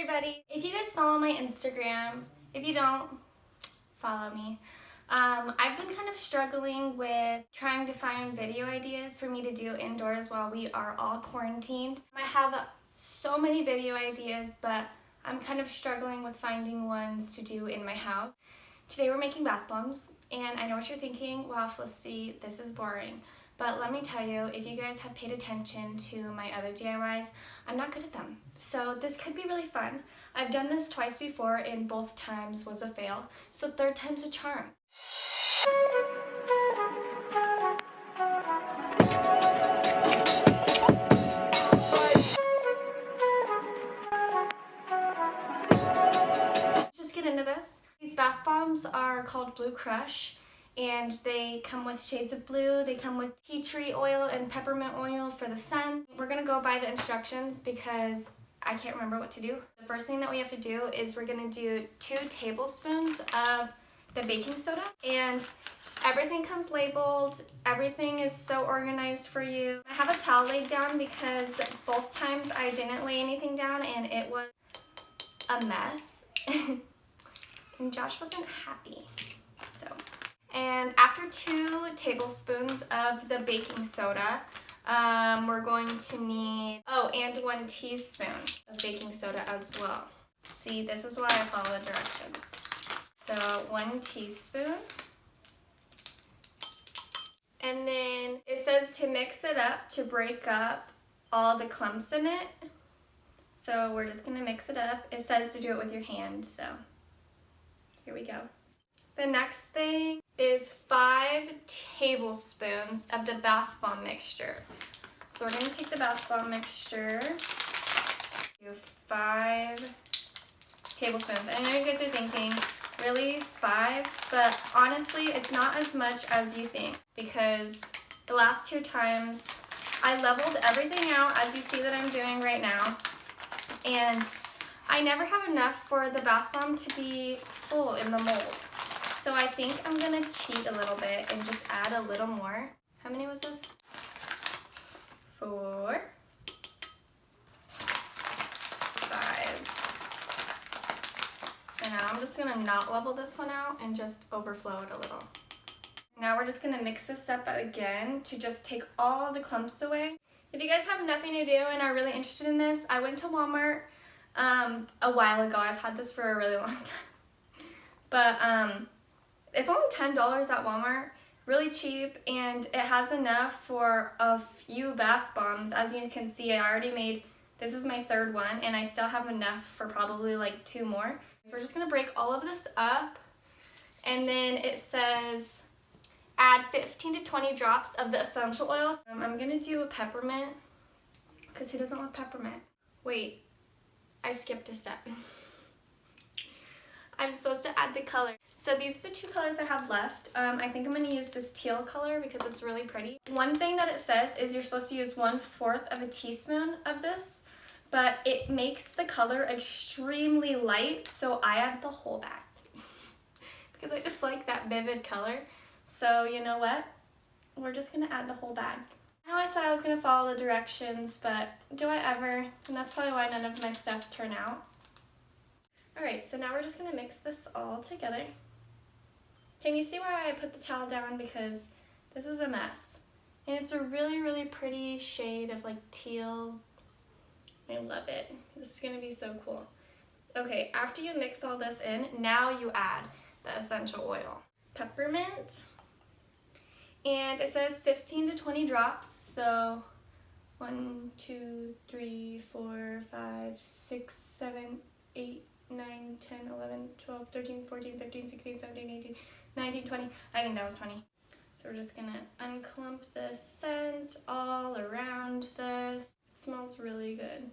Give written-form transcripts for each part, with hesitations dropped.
everybody. If you guys follow my Instagram, if you don't, follow me. I've been kind of struggling with trying to find video ideas for me to do indoors while we are all quarantined. I have so many video ideas, but I'm kind of struggling with finding ones to do in my house. Today we're making bath bombs, and I know what you're thinking, wow Felicity, this is boring. But let me tell you, if you guys have paid attention to my other DIYs, I'm not good at them. So this could be really fun. I've done this twice before and both times was a fail. So third time's a charm. Let's just get into this. These bath bombs are called Blue Crush, and they come with shades of blue. They come with tea tree oil and peppermint oil for the sun. We're gonna go by the instructions because I can't remember what to do. The first thing that we have to do is we're gonna do 2 tablespoons of the baking soda, and everything comes labeled. Everything is so organized for you. I have a towel laid down because both times I didn't lay anything down and it was a mess. And Josh wasn't happy. And after 2 tablespoons of the baking soda, we're going to need, and 1 teaspoon of baking soda as well. See, this is why I follow the directions. So 1 teaspoon. And then it says to mix it up to break up all the clumps in it. So we're just gonna mix it up. It says to do it with your hand, so here we go. The next thing is 5 tablespoons of the bath bomb mixture. So we're gonna take the bath bomb mixture, do 5 tablespoons. I know you guys are thinking, really 5? But honestly, it's not as much as you think, because the last 2 times I leveled everything out as you see that I'm doing right now, and I never have enough for the bath bomb to be full in the mold. So I think I'm gonna cheat a little bit and just add a little more. How many was this? 4, 5. And now I'm just gonna not level this one out and just overflow it a little. Now we're just gonna mix this up again to just take all the clumps away. If you guys have nothing to do and are really interested in this, I went to Walmart a while ago. I've had this for a really long time. But it's only $10 at Walmart, really cheap, and it has enough for a few bath bombs. As you can see, I already made, this is my 3rd one, and I still have enough for probably like 2 more. So we're just gonna break all of this up, and then it says add 15 to 20 drops of the essential oils. I'm gonna do a peppermint, because who doesn't love peppermint? Wait, I skipped a step. I'm supposed to add the color. So these are the 2 colors I have left. I think I'm going to use this teal color because it's really pretty. One thing that it says is you're supposed to use 1/4 of a teaspoon of this, but it makes the color extremely light, so I add the whole bag because I just like that vivid color. So you know what? We're just going to add the whole bag. I know I said I was going to follow the directions, but do I ever? And that's probably why none of my stuff turn out. Alright, so now we're just going to mix this all together. Can you see where I put the towel down? Because this is a mess. And it's a really, really pretty shade of like teal. I love it. This is going to be so cool. Okay, after you mix all this in, now you add the essential oil. Peppermint. And it says 15 to 20 drops. So 1, 2, 3, 4, 5, 6, 7, 8, 9, 10, 11, 12, 13, 14, 15, 16, 17, 18, 19, 20. I think that was 20. So we're just gonna unclump the scent all around this. It smells really good.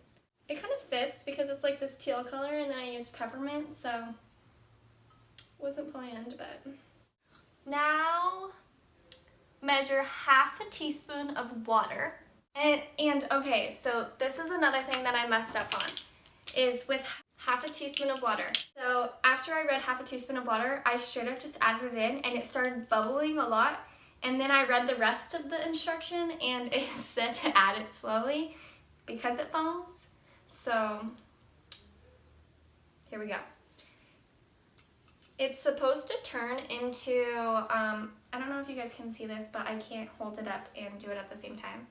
It kind of fits because it's like this teal color, and then I used peppermint, so wasn't planned, but. Now measure 1/2 teaspoon of water. And okay, so this is another thing that I messed up on, is with 1/2 teaspoon of water. So after I read 1/2 teaspoon of water, I straight up just added it in, and it started bubbling a lot. And then I read the rest of the instruction, and it said to add it slowly because it foams. So here we go. It's supposed to turn into, I don't know if you guys can see this, but I can't hold it up and do it at the same time.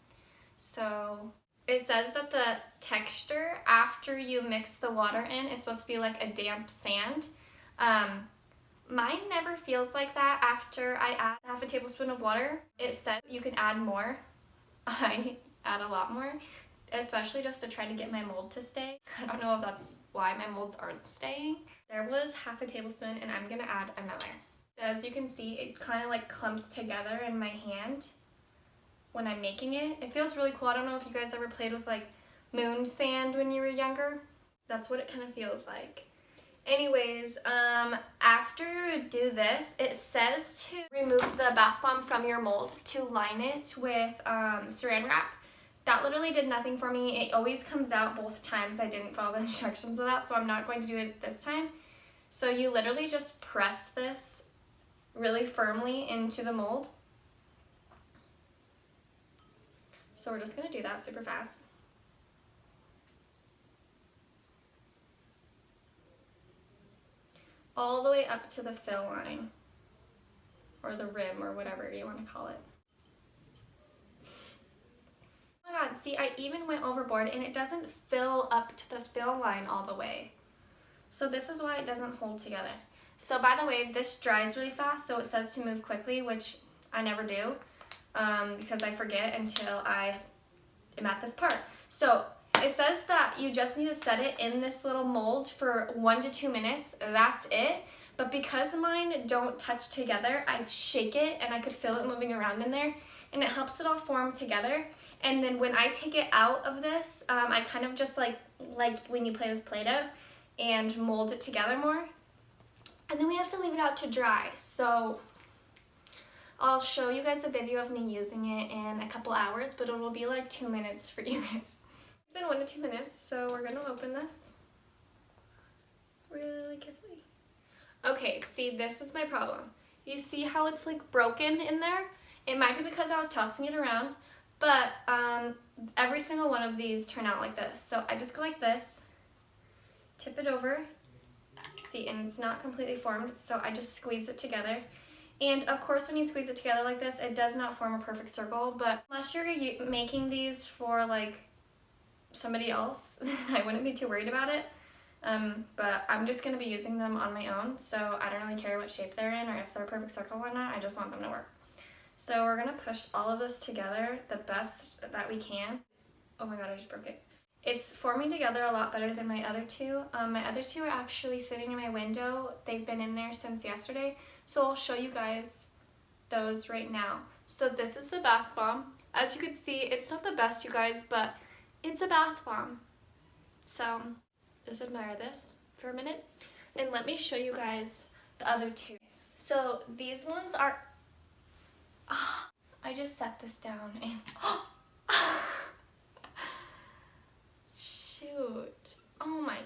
So it says that the texture after you mix the water in is supposed to be like a damp sand. Mine never feels like that after I add half a tablespoon of water. It says you can add more. I add a lot more, especially just to try to get my mold to stay. I don't know if that's why my molds aren't staying. There was half a tablespoon and I'm gonna add another. As you can see, it kind of like clumps together in my hand when I'm making it. It feels really cool. I don't know if you guys ever played with like moon sand when you were younger. That's what it kind of feels like. Anyways, after you do this, it says to remove the bath bomb from your mold to line it with saran wrap. That literally did nothing for me. It always comes out both times. I didn't follow the instructions of that, so I'm not going to do it this time. So you literally just press this really firmly into the mold. So we're just going to do that super fast. All the way up to the fill line, or the rim, or whatever you want to call it. Oh my god, see, I even went overboard and it doesn't fill up to the fill line all the way. So this is why it doesn't hold together. So by the way, this dries really fast, so it says to move quickly, which I never do, because I forget until I am at this part. So it says that you just need to set it in this little mold for 1 to 2 minutes. That's it. But because mine don't touch together, I shake it and I could feel it moving around in there, and it helps it all form together. And then when I take it out of this, I kind of just like when you play with Play-Doh and mold it together more. And then we have to leave it out to dry. So I'll show you guys a video of me using it in a couple hours, but it will be like 2 minutes for you guys. It's been 1 to 2 minutes, so we're gonna open this really carefully. Okay, see, this is my problem. You see how it's like broken in there? It might be because I was tossing it around, but every single one of these turn out like this. So I just go like this, tip it over, see, and it's not completely formed, so I just squeeze it together. And of course, when you squeeze it together like this, it does not form a perfect circle, but unless you're making these for like somebody else, I wouldn't be too worried about it. But I'm just going to be using them on my own, so I don't really care what shape they're in or if they're a perfect circle or not. I just want them to work. So we're going to push all of this together the best that we can. Oh my god, I just broke it. It's forming together a lot better than my other two. My other two are actually sitting in my window. They've been in there since yesterday, so I'll show you guys those right now. So this is the bath bomb. As you can see, it's not the best, you guys, but it's a bath bomb. So just admire this for a minute, and let me show you guys the other two. So these ones are, I just set this down and shoot, oh my,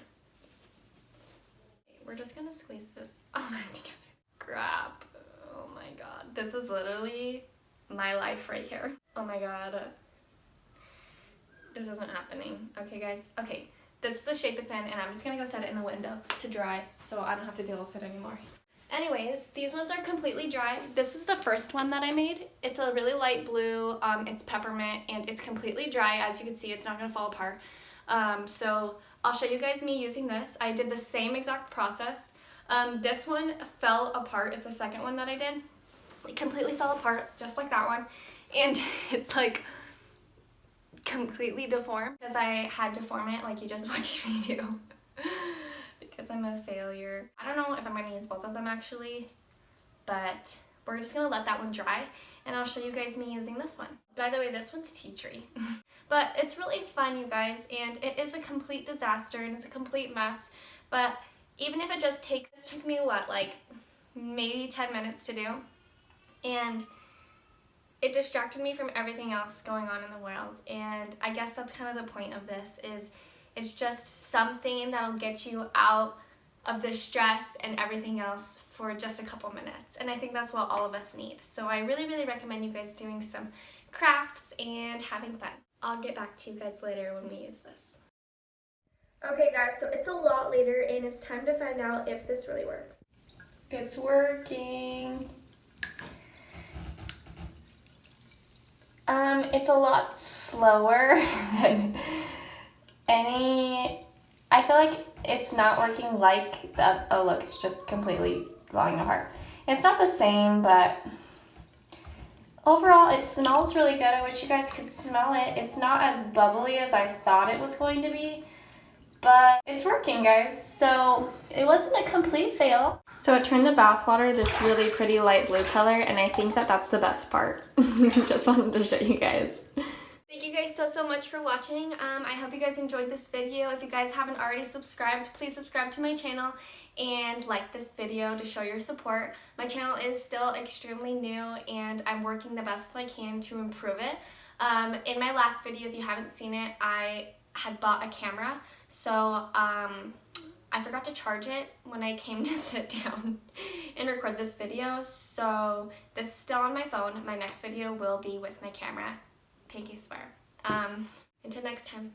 we're just gonna squeeze this all together. Crap, oh my god, this is literally my life right here. Oh my god, this isn't happening. Okay guys, okay, this is the shape it's in, and I'm just gonna go set it in the window to dry so I don't have to deal with it anymore. Anyways, these ones are completely dry. This is the first one that I made. It's a really light blue, it's peppermint, and it's completely dry. As you can see, it's not gonna fall apart. So I'll show you guys me using this. I did the same exact process. This one fell apart. It's the second one that I did. It completely fell apart, just like that one. And it's like completely deformed because I had to form it like you just watched me do. Because I'm a failure. I don't know if I'm going to use both of them actually, but we're just going to let that one dry, and I'll show you guys me using this one. By the way, this one's tea tree. But it's really fun, you guys, and it is a complete disaster and it's a complete mess, but even if it just takes, this took me what, like maybe 10 minutes to do, and it distracted me from everything else going on in the world. And I guess that's kind of the point of this, is it's just something that'll get you out of the stress and everything else for just a couple minutes. And I think that's what all of us need. So I really, really recommend you guys doing some crafts and having fun. I'll get back to you guys later when we use this. Okay guys, so it's a lot later and it's time to find out if this really works. It's working. It's a lot slower than I feel like it's not working like that. Oh look, it's just completely falling apart. It's not the same, but overall it smells really good. I wish you guys could smell it. It's not as bubbly as I thought it was going to be, but it's working, guys. So it wasn't a complete fail. So it turned the bath water this really pretty light blue color, and I think that that's the best part. Just wanted to show you guys. Thank you guys so much for watching. I hope you guys enjoyed this video. If you guys haven't already subscribed, please subscribe to my channel and like this video to show your support. My channel is still extremely new and I'm working the best that I can to improve it. In my last video, if you haven't seen it, I had bought a camera, so I forgot to charge it when I came to sit down and record this video, so this is still on my phone. My next video will be with my camera. Pinky swear. Until next time.